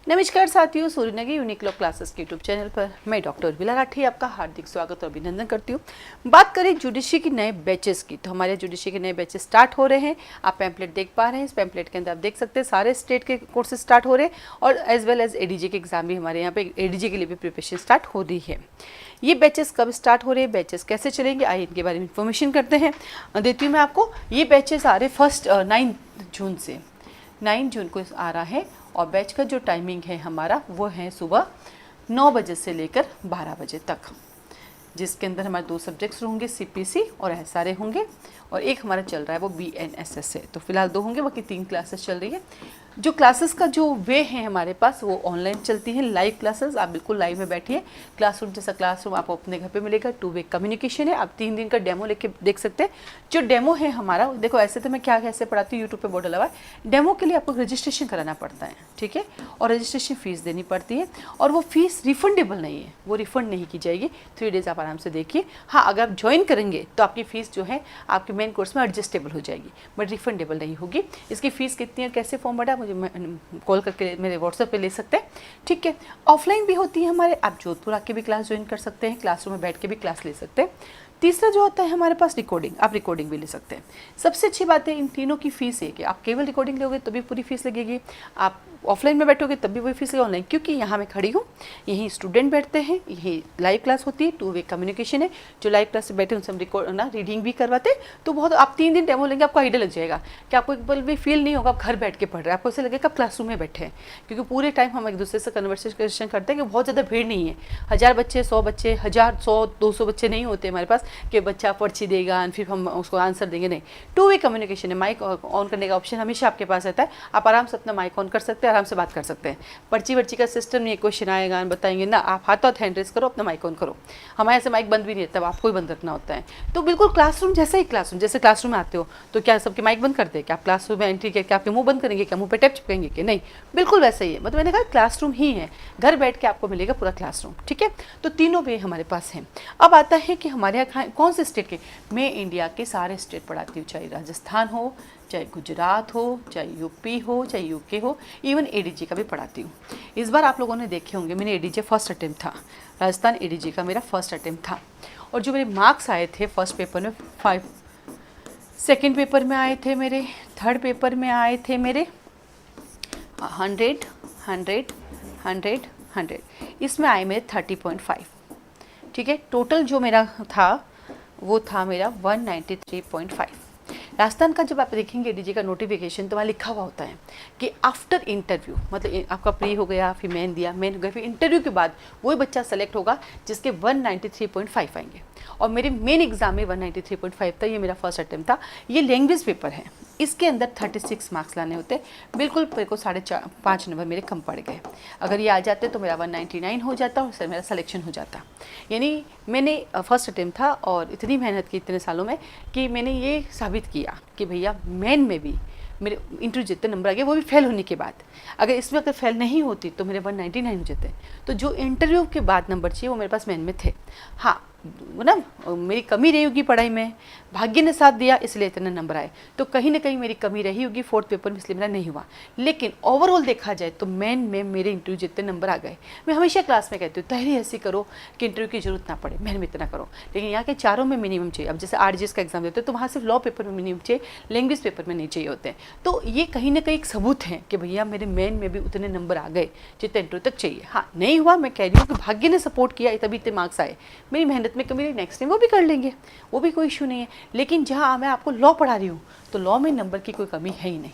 नमस्कार साथियों, Suryanagari unique law classes के यूट्यूब चैनल पर मैं डॉक्टर उर्मिला राठी आपका हार्दिक स्वागत और अभिनंदन करती हूँ। बात करें जुडिशरी के नए बैचेस की, तो हमारे जुडिशरी के नए बैचेस स्टार्ट हो रहे हैं। आप पैम्पलेट देख पा रहे हैं। इस पैम्पलेट के अंदर आप देख सकते हैं सारे स्टेट के कोर्सेज स्टार्ट हो रहे हैं और एज वेल एज एडीजे के एग्जाम भी हमारे यहाँ पे एडीजे के लिए भी प्रिपरेशन स्टार्ट हो रही है। ये बैचेस कब स्टार्ट हो रहे हैं, बैचेस कैसे चलेंगे, आइए इनके बारे में इन्फॉर्मेशन करते हैं। देती हूँ मैं आपको। ये बैचेस आ रहे फर्स्ट 9 जून से, 9 जून को आ रहा है और बैच का जो टाइमिंग है हमारा वो है सुबह 9 बजे से लेकर 12 बजे तक, जिसके अंदर हमारे 2 सब्जेक्ट्स होंगे, सीपीसी और एसआरए होंगे और एक हमारा चल रहा है वो बीएनएसएस है। तो फिलहाल 2 होंगे, बाकी 3 क्लासेस चल रही है। जो क्लासेस का जो वे है हमारे पास वो ऑनलाइन चलती है, लाइव क्लासेस। आप बिल्कुल लाइव में बैठिए, क्लासरूम जैसा क्लासरूम आपको अपने घर पे मिलेगा। 2 वे कम्युनिकेशन है। आप 3 दिन का डेमो लेके देख सकते हैं। जो डेमो है हमारा, देखो ऐसे तो मैं क्या कैसे पढ़ाती हूँ, यूट्यूब पे बोर्ड लगा है। डेमो के लिए आपको रजिस्ट्रेशन कराना पड़ता है, ठीक है, और रजिस्ट्रेशन फीस देनी पड़ती है और वो फीस रिफंडेबल नहीं है, वो रिफंड नहीं की जाएगी। 3 डेज आप आराम से देखिए। हाँ, अगर आप ज्वाइन करेंगे तो आपकी फ़ीस जो है आपके मेन कोर्स में एडजस्टेबल हो जाएगी, बट रिफंडेबल नहीं होगी। इसकी फ़ीस कितनी है, कैसे फॉर्म भरा, मुझे कॉल करके मेरे व्हाट्सएप पे ले सकते हैं, ठीक है। ऑफलाइन भी होती है हमारे, आप जोधपुर आके भी क्लास ज्वाइन कर सकते हैं, क्लासरूम में बैठ के भी क्लास ले सकते हैं। तीसरा जो होता है हमारे पास रिकॉर्डिंग, आप रिकॉर्डिंग भी ले सकते हैं। सबसे अच्छी बात है इन तीनों की फ़ीस है कि आप केवल रिकॉर्डिंग लोगे तो भी पूरी फीस लगेगी, आप ऑफलाइन में बैठोगे तब भी वही फीस लगेगी। ऑनलाइन क्योंकि यहाँ मैं खड़ी हूँ, यहीं स्टूडेंट बैठते हैं, यही लाइव क्लास होती है, 2 वे कम्युनिकेशन है। जो लाइव क्लास से बैठे उनसे हम रिकॉर्ड ना रीडिंग भी करवाते हैं। तो बहुत आप 3 दिन डेमो लेंगे, आपको आइडिया लग जाएगा कि आपको एक पल भी फील नहीं होगा आप घर बैठ के पढ़ रहे हैं, आपको ऐसे लगेगा आप क्लासरूम में बैठे हैं। क्योंकि पूरे टाइम हम एक दूसरे से कन्वर्सेशन करते हैं कि बहुत ज़्यादा भीड़ नहीं है। 1000 बच्चे, 100 बच्चे, 1000, 100, 200 बच्चे नहीं होते हमारे पास कि बच्चा पर्ची देगा फिर हम उसको आंसर देंगे, नहीं। 2 वे कम्युनिकेशन है। माइक ऑन करने का ऑप्शन हमेशा आपके पास रहता है, आप आराम से अपना माइक ऑन कर सकते हैं, आराम से बात कर सकते हैं। पर्ची वर्ची का सिस्टम नहीं है, क्वेश्चन आएगा बताएंगे ना, आप हाथ हैंड रेस करो, अपना माइक ऑन करो। हमारे ऐसे माइक बंद भी नहीं रहता, आपको ही बंद रखना होता है। तो बिल्कुल क्लासरूम जैसा ही, क्लासरूम जैसे क्लासरूम में आते हो तो क्या सबके माइक बंद करते हैं क्या, आप क्लासरूम में एंट्री करके आपके मुंह बंद करेंगे क्या, मुंह पे टेप चिपकेंगे कि नहीं, बिल्कुल वैसा ही है। मतलब मैंने कहा क्लासरूम ही है, घर बैठ के आपको मिलेगा पूरा क्लासरूम, ठीक है। तो तीनों वे हमारे पास हैं। अब आता है कि हमारे यहाँ कौन से स्टेट के, मैं इंडिया के सारे स्टेट पढ़ाती हूँ, चाहे राजस्थान हो, चाहे गुजरात हो, चाहे यूपी हो, चाहे यूके हो, इवन एडीजे का भी पढ़ाती हूँ। इस बार आप लोगों ने देखे होंगे मैंने एडीजे फर्स्ट अटेम्प्ट था, राजस्थान एडीजे का मेरा फर्स्ट अटेम्प्ट था। और जो मेरे मार्क्स आए थे फर्स्ट पेपर में 5, सेकेंड पेपर में आए थे मेरे, थर्ड पेपर में आए थे मेरे 100, 100, 100, 100, इसमें आए मेरे 30.5, ठीक है। टोटल जो मेरा था वो था मेरा 193.5। राजस्थान का जब आप देखेंगे डीजे का नोटिफिकेशन तो वहाँ लिखा हुआ होता है कि आफ्टर इंटरव्यू, मतलब आपका प्री हो गया, फिर मेन दिया, मेन हो गया, फिर इंटरव्यू के बाद वही बच्चा सेलेक्ट होगा जिसके 193.5 आएंगे। और मेरे मेन एग्जाम में 193.5 था, ये मेरा फर्स्ट अटेम्प्ट था। ये लैंग्वेज पेपर है, इसके अंदर 36 मार्क्स लाने होते, बिल्कुल मेरे को 5.5 नंबर मेरे कम पड़ गए। अगर ये आ जाते तो मेरा 199 हो जाता और मेरा सिलेक्शन हो जाता। यानी मैंने फर्स्ट अटेम्प्ट था और इतनी मेहनत की इतने सालों में कि मैंने ये साबित किया कि भैया मेन में भी मेरे इंटरव्यू जितने नंबर आ गए वो भी फेल होने के बाद, अगर इसमें अगर फेल नहीं होती तो मेरे 199 हो जाते। तो जो इंटरव्यू के बाद नंबर चाहिए वो मेरे पास मेन में थे। हाँ ना, मेरी कमी रही होगी पढ़ाई में, भाग्य ने साथ दिया इसलिए इतने नंबर आए, तो कहीं ना कहीं मेरी कमी रही होगी फोर्थ पेपर में, इसलिए मेरा नहीं हुआ। लेकिन ओवरऑल देखा जाए तो मेन में मेरे इंटरव्यू जितने नंबर आ गए, मैं हमेशा क्लास में कहती हूँ तैयारी ऐसी करो कि इंटरव्यू की जरूरत ना पड़े, मेहनत इतना करो। लेकिन यहाँ के चारों में मिनिमम चाहिए। अब जैसे आरजीएस का एग्जाम देते हैं तो वहाँ सिर्फ लॉ पेपर में मिनिमम चाहिए, लैंग्वेज पेपर में नहीं चाहिए होते हैं। तो ये कहीं ना कहीं एक सबूत है कि भैया मेरे मेन में भी उतने नंबर आ गए जितने इंटरव्यू तक चाहिए। हाँ नहीं हुआ, मैं कह रही हूँ कि भाग्य ने सपोर्ट किया तभी इतने मार्क्स आए। मेरी मेहनत में कमी, नेक्स्ट टाइम वो भी कर लेंगे, वो भी कोई इशू नहीं है। लेकिन जहाँ मैं आपको लॉ पढ़ा रही हूँ तो लॉ में नंबर की कोई कमी है ही नहीं।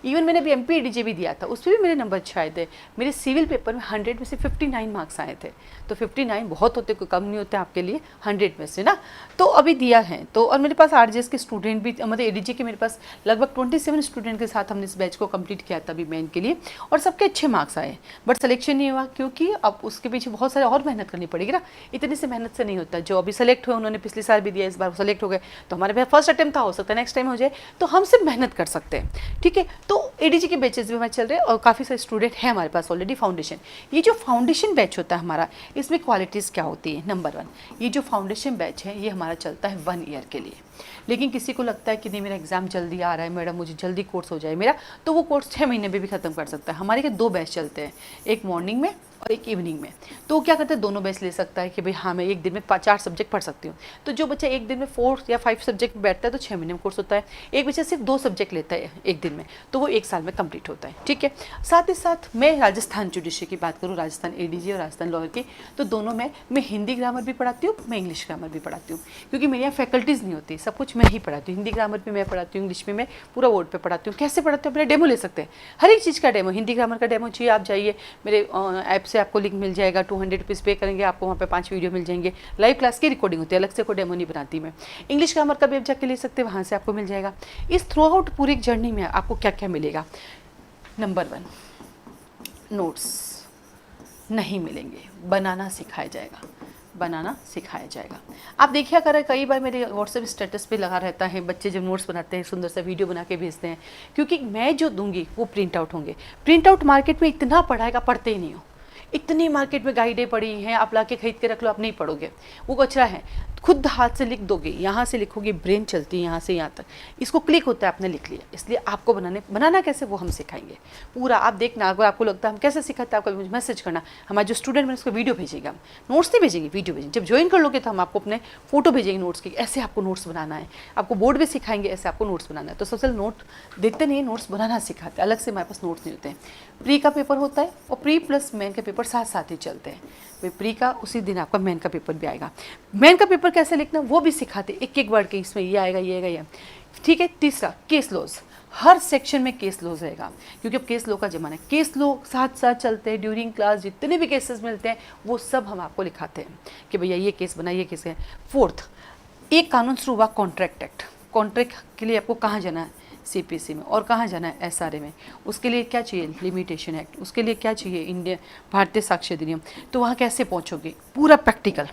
इवन मैंने अभी एमपी एडीजे भी दिया था, उसमें भी मेरे नंबर अच्छे आए थे। मेरे सिविल पेपर में 100 में से 59 मार्क्स आए थे। तो 59 बहुत होते, कोई कम नहीं होते आपके लिए 100 में से ना। तो अभी दिया है तो, और मेरे पास आरजीएस के स्टूडेंट भी, मतलब एडीजे के मेरे पास लगभग 27 स्टूडेंट के साथ हमने इस बैच को कंप्लीट किया था अभी मेन के लिए, और सबके अच्छे मार्क्स आए। बट सिलेक्शन नहीं हुआ क्योंकि अब उसके पीछे बहुत सारे और मेहनत करनी पड़ेगी ना, इतनी से मेहनत से नहीं होता। जो अभी सेलेक्ट हुए उन्होंने पिछले साल भी दिया, इस बार सेलेक्ट हो गए, तो हमारे पास फर्स्ट अटेम्प्ट था, हो सकता है नेक्स्ट टाइम हो जाए। तो हम सिर्फ मेहनत कर सकते हैं, ठीक है। तो एडीजी के बैचेस भी हमारे चल रहे हैं और काफ़ी सारे स्टूडेंट हैं हमारे पास ऑलरेडी फाउंडेशन। ये जो फाउंडेशन बैच होता है हमारा, इसमें क्वालिटीज़ क्या होती है? नंबर 1, ये जो फाउंडेशन बैच है ये हमारा चलता है 1 ईयर के लिए। लेकिन किसी को लगता है कि नहीं मेरा एग्ज़ाम जल्दी आ रहा है, मैडम मुझे जल्दी कोर्स हो जाए मेरा, तो वो कोर्स 6 महीने में भी ख़त्म कर सकता है। हमारे के 2 बैच चलते हैं, एक मॉर्निंग में और एक इवनिंग में। तो वो क्या करते हैं, दोनों बैच ले सकता है कि भाई हाँ मैं एक दिन में 4 सब्जेक्ट पढ़ सकती हूँ। तो जो बच्चा एक दिन में 4 या 5 सब्जेक्ट में बैठता है तो 6 महीने में कोर्स होता है। एक बच्चा सिर्फ 2 सब्जेक्ट लेता है एक दिन में, तो वो 1 साल में कंप्लीट होता है। ठीक है, साथ ही साथ मैं राजस्थान जुडिशरी की बात करूँ, राजस्थान एडीजी और राजस्थान लॉयर की, तो दोनों में मैं हिंदी ग्रामर भी पढ़ाती हूँ, मैं इंग्लिश ग्रामर भी पढ़ाती हूँ, क्योंकि मेरे यहाँ फैकल्टीज़ नहीं होती, सब कुछ मैं ही पढ़ाती हूँ। हिंदी ग्रामर भी मैं पढ़ाती हूँ, इंग्लिश में मैं पूरा बोर्ड पे पढ़ाती हूँ। कैसे पढ़ाती हूँ? अपने डेमो ले सकते हैं, हर एक चीज़ का डेमो। हिंदी ग्रामर का डेमो चाहिए, आप जाइए मेरे ऐप से, आपको लिंक मिल जाएगा, 200 रुपीज़ पे करेंगे, आपको वहाँ पे 5 वीडियो मिल जाएंगे। लाइव क्लास की रिकॉर्डिंग होती है, अलग से कोई डेमो नहीं बनाती मैं। इंग्लिश ग्रामर का भी आप जाके ले सकते हैं, वहाँ से आपको मिल जाएगा। इस थ्रू आउट पूरी जर्नी में आपको क्या क्या मिलेगा? नंबर 1, नोट्स नहीं मिलेंगे, बनाना सिखाया जाएगा, बनाना सिखाया जाएगा। आप देखिए अगर कई बार मेरे व्हाट्सएप स्टेटस पे लगा रहता है, बच्चे जब नोट्स बनाते हैं सुंदर सा वीडियो बना के भेजते हैं, क्योंकि मैं जो दूंगी वो प्रिंट आउट होंगे। प्रिंट आउट मार्केट में इतना पढ़ाएगा, पढ़ते ही नहीं हो। इतनी मार्केट में गाइडें पड़ी हैं, आप लाके खरीद के रख लो, आप नहीं पढ़ोगे, वो कचरा है। खुद हाथ से लिख दोगे, यहाँ से लिखोगे, ब्रेन चलती है यहाँ से यहाँ तक, इसको क्लिक होता है, आपने लिख लिया। इसलिए आपको बनाना कैसे वो हम सिखाएंगे पूरा। आप देखना, अगर आपको लगता है हम कैसे सिखाते हैं, आपको मुझे मैसेज करना, हमारा जो स्टूडेंट मैंने उसको वीडियो भेजेगा, नोट्स नहीं भेजेंगे, वीडियो भेजेंगे। जब ज्वाइन कर लोगे तो हम आपको अपने फोटो भेजेंगे नोट्स की, ऐसे आपको नोट्स बनाना है, आपको बोर्ड भी सिखाएंगे, ऐसे आपको नोट्स बनाना है। तो सबसे नोट देखते नहीं, नोट्स बनाना सिखाते हैं, अलग से हमारे पास नोट्स नहीं होते हैं। प्री का पेपर होता है और प्री प्लस मेन के पेपर साथ साथ ही चलते हैं। भाई प्री का उसी दिन आपका मेन का पेपर भी आएगा। मेन का पेपर कैसे लिखना वो भी सिखाते, एक एक वर्ड के, इसमें ये आएगा, ये आएगा, ये। ठीक है। तीसरा, केस लॉज, हर सेक्शन में केस लॉज रहेगा, क्योंकि अब केस लॉ का जमाना है। केस लॉ साथ साथ चलते हैं ड्यूरिंग क्लास, जितने भी केसेस मिलते हैं वो सब हम आपको लिखाते हैं कि भैया ये केस बना, ये केस है। फोर्थ, एक कानून शुरू हुआ, कॉन्ट्रैक्ट एक्ट। कॉन्ट्रैक्ट के लिए आपको कहाँ जाना है? सीपीसी में। और कहाँ जाना है? एसआरए में। उसके लिए क्या चाहिए? Limitation act. उसके लिए क्या चाहिए? इंडिया भारतीय साक्ष्य अधिनियम। तो वहाँ कैसे पहुँचोगे? पूरा प्रैक्टिकल,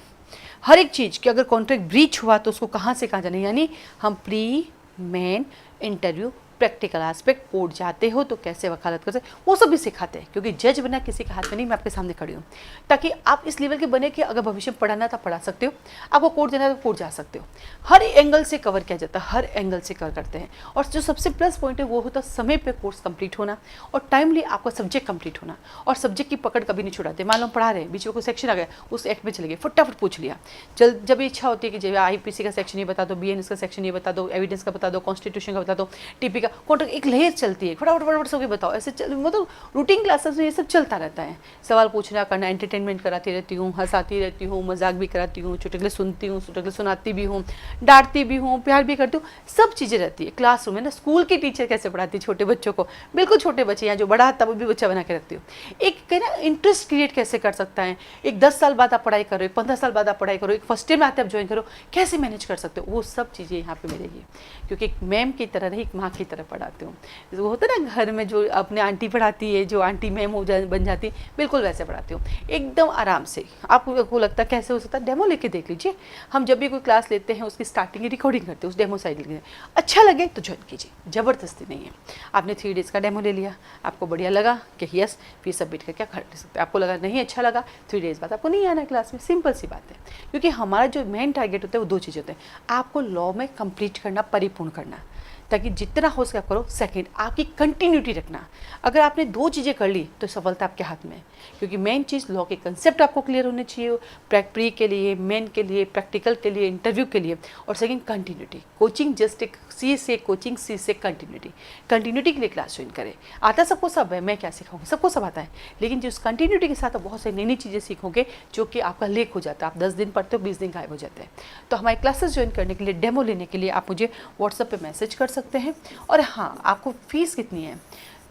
हर एक चीज़ कि अगर कॉन्ट्रैक्ट ब्रीच हुआ तो उसको कहाँ से कहाँ जाना है। यानी हम pre, main, interview, practical aspect, court जाते हो तो कैसे वकालत करते, वो सब भी सिखाते हैं। क्योंकि जज बना किसी के हाथ में नहीं, मैं आपके सामने खड़ी हूँ, ताकि आप इस लेवल के बने कि अगर भविष्य में पढ़ाना था पढ़ा सकते हो, आपको कोर्ट देना तो कोर्ट जा सकते हो। हर एंगल से कवर किया जाता है, हर एंगल से कवर करते हैं। और जो सबसे प्लस पॉइंट है वो होता है समय पे कोर्स कंप्लीट होना और टाइमली आपका सब्जेक्ट कंप्लीट होना। और सब्जेक्ट की पकड़ कभी नहीं छुड़ाते। मान लो पढ़ा रहे हैं, बीच में कोई सेक्शन आ गया, उस एक्ट में चले गए, फटाफट पूछ लिया। जब इच्छा होती है कि जब आईपीसी का सेक्शन ये बता दो, बीएनएस का सेक्शन ये बता दो, एविडेंस का बता दो, कॉन्स्टिट्यूशन का बता दो, टीपी का, कॉन्ट्रैक्ट, एक लहर चलती है, फटाफट सबके बताओ। ऐसे मतलब रूटीन क्लासेस में ये सब चलता रहता है। सवाल पूछना करना, एंटरटेनमेंट कराती रहती हूँ, हंसाती रहती हूँ, मजाक भी कराती हूँ, चुटकुले सुनती हूँ, चुटकुले सुनाती भी हूँ, डांटती भी हूँ, प्यार भी करती हूँ, सब चीज़ें रहती है। क्लासरूम में ना स्कूल की टीचर कैसे पढ़ाती है छोटे बच्चों को, बिल्कुल छोटे बच्चे, यहाँ जो बड़ा था वो भी बच्चा बना के रखती हूँ। एक कहना इंटरेस्ट क्रिएट कैसे कर सकता है। एक 10 साल बाद आप पढ़ाई करो, एक 15 साल बाद आप पढ़ाई करो, एक फर्स्ट ईयर में आते आप ज्वाइन करो, कैसे मैनेज कर सकते हो, वो सब चीज़ें यहाँ पे मिलेगी। क्योंकि एक मैम की तरह नहीं, एक माँ की तरह पढ़ाती हूँ। वो होता है ना घर में जो अपने आंटी पढ़ाती है, जो आंटी मैम बन जाती है, बिल्कुल वैसे पढ़ाती हूँ, एकदम आराम से। आपको लगता है कैसे हो सकता है, डेमो लेके देख लीजिए। हम जब भी कोई क्लास लेते हैं उसकी स्टार्टिंग रिकॉर्डिंग करते हैं, उस डेमो साइड लेके, अच्छा लगे तो ज्वाइन कीजिए, ज़बरदस्ती नहीं है। आपने 3 डेज़ का डेमो ले लिया, आपको बढ़िया लगा कि यस, फिर सबमिट करके आप कर सकते हैं। आपको लगा नहीं अच्छा लगा, 3 डेज़ बाद आपको नहीं आना क्लास में, सिंपल सी बात है। क्योंकि हमारा जो मेन टारगेट होता है वो 2 चीज़ होते हैं, आपको लॉ में कंप्लीट करना, परिपूर्ण करना, ताकि जितना हो सके आप करो। सेकंड, आपकी कंटिन्यूटी रखना। अगर आपने 2 चीज़ें कर ली तो सफलता आपके हाथ में है। क्योंकि मेन चीज़ लॉ के कंसेप्ट आपको क्लियर होने चाहिए, प्री के लिए, मेन के लिए, प्रैक्टिकल के लिए, इंटरव्यू के लिए। और सेकंड, कंटिन्यूटी। कोचिंग जस्ट एक सी से कोचिंग, सी से कंटिन्यूटी। कंटिन्यूटी के लिए क्लास ज्वाइन करें। आता सबको सब है, मैं क्या सिखाऊंगा, सबको सब आता है, लेकिन जिस कंटिन्यूटी के साथ आप बहुत सारी नई नई चीज़ें सीखोगे जो कि आपका लेक हो जाता है। आप 10 दिन पढ़ते हो, 20 दिन गायब हो जाते हैं। तो हमारे क्लासेस ज्वाइन करने के लिए, डेमो लेने के लिए आप मुझे व्हाट्सएप पर मैसेज कर सकते हैं। और हाँ, आपको फीस कितनी है?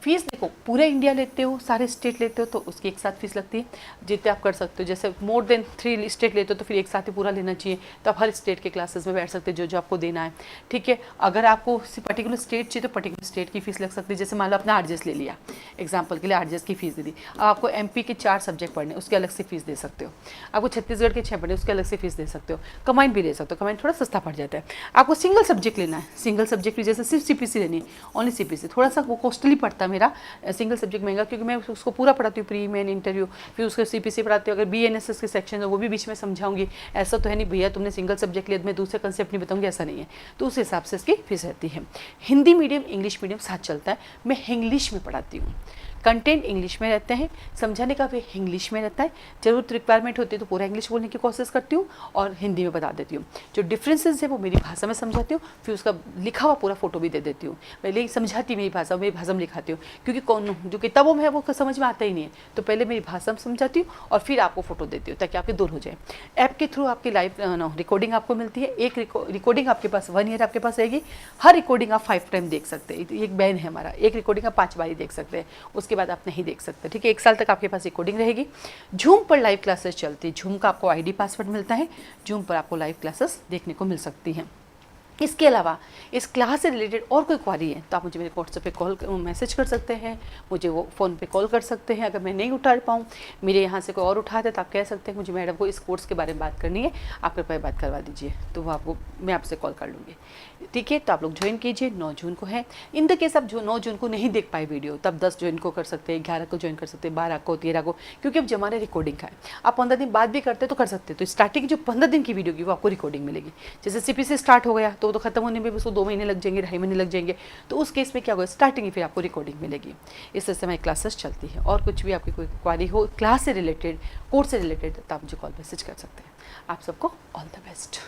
फीस देखो, पूरे इंडिया लेते हो, सारे स्टेट लेते हो तो उसकी एक साथ फीस लगती है। जितने आप कर सकते हो, जैसे मोर देन 3 स्टेट लेते हो तो फिर एक साथ ही पूरा लेना चाहिए, तो आप हर स्टेट के क्लासेस में बैठ सकते हो जो आपको देना है। ठीक है, अगर आपको पर्टिकुलर स्टेट चाहिए तो पर्टिकुलर स्टेट की फीस लग सकती है। जैसे मान लो आपने आरजेएस ले लिया, एग्जाम्पल के लिए आरजेएस की फीस दे दी। अब आपको एमपी के 4 सब्जेक्ट पढ़ने, उसके अलग से फीस दे सकते हो। आपको छत्तीसगढ़ के 6 पढ़ने, उसके अलग से फीस दे सकते हो। कंबाइन भी ले सकते हो, कंबाइन थोड़ा सस्ता पड़ जाता है। आपको सिंगल सब्जेक्ट लेना है, सिंगल सब्जेक्ट भी जैसे सिर्फ सीपीसी लेनी है, ओनली सीपीसी, थोड़ा सा वो कॉस्टली पड़ता है मेरा सिंगल सब्जेक्ट महंगा, क्योंकि मैं उसको पूरा पढ़ाती हूँ, प्री मेन इंटरव्यू, फिर उसके सीपीसी पढ़ाती हूँ। अगर बीएनएसएस के सेक्शन है वो भी बीच में समझाऊंगी। ऐसा तो है नहीं भैया तुमने सिंगल सब्जेक्ट लिया मैं दूसरे कंसेप्ट नहीं बताऊंगी, ऐसा नहीं है। तो उस हिसाब से इसकी फीस रहती है। हिंदी मीडियम इंग्लिश मीडियम साथ चलता है। मैं इंग्लिश में पढ़ाती हूँ, कंटेंट इंग्लिश में रहते हैं, समझाने का वे इंग्लिश में रहता है। जरूरत रिक्वायरमेंट होती है तो पूरा इंग्लिश बोलने की कोशिश करती हूँ और हिंदी में बता देती हूँ। जो डिफरेंसेस है वो मेरी भाषा में समझाती हूँ, फिर उसका लिखा हुआ पूरा फोटो भी दे देती हूँ। पहले समझाती मेरी भाषा में लिखाती हूँ, क्योंकि कौन जो किताबों में है वो समझ में आता ही नहीं है, तो पहले मेरी भाषा में समझाती हूँ और फिर आपको फोटो देती हूँ ताकि आपके दूर हो जाए। ऐप के थ्रू आपकी लाइव रिकॉर्डिंग आपको मिलती है। एक रिकॉर्डिंग आपके पास 1 ईयर आपके पास रहेगी। हर रिकॉर्डिंग आप 5 टाइम देख सकते हैं। एक बैन है हमारा, एक रिकॉर्डिंग आप 5 बार ही देख सकते हैं, उसके बाद आप नहीं देख सकते। ठीक है, 1 साल तक आपके पास रिकॉर्डिंग रहेगी। जूम पर लाइव क्लासेस चलती है, जूम का आपको आईडी पासवर्ड मिलता है, जूम पर आपको लाइव क्लासेस देखने को मिल सकती हैं। इसके अलावा इस क्लास से रिलेटेड और कोई क्वारी है तो आप मुझे मेरे व्हाट्सएप पे मैसेज कर सकते हैं, मुझे वो फ़ोन पे कॉल कर सकते हैं। अगर मैं नहीं उठा पाऊँ, मेरे यहाँ से कोई और उठा दे तो आप कह सकते हैं मुझे मैडम को इस कोर्स के बारे में बात करनी है, आप कृपया बात करवा दीजिए, तो वो आपको मैं आपसे कॉल कर लूँगी। ठीक है, तो आप लोग ज्वाइन कीजिए। 9 जून को है। इन द केस आप जो 9 जून को नहीं देख पाए वीडियो, तब 10 जून को कर सकते हैं, 11 को ज्वाइन कर सकते हैं, 12 को, 13 को, क्योंकि अब जमाने रिकॉर्डिंग का है। आप 15 दिन बाद भी करते तो कर सकते हैं। तो स्टार्टिंग जो 15 दिन की वीडियो की वो आपको रिकॉर्डिंग मिलेगी। जैसे सीपीसी स्टार्ट हो गया तो वो तो खत्म होने में उसको 2 महीने लग जाएंगे, 2.5 महीने लग जाएंगे, तो उस केस में क्या होगा, स्टार्टिंग ही फिर आपको रिकॉर्डिंग मिलेगी। इस तरह से हमारी क्लासेस चलती है। और कुछ भी आपकी कोई क्वारी हो क्लास से रिलेटेड, कोर्स से रिलेटेड, तो आप मुझे कॉल मैसेज कर सकते हैं। आप सबको ऑल द बेस्ट।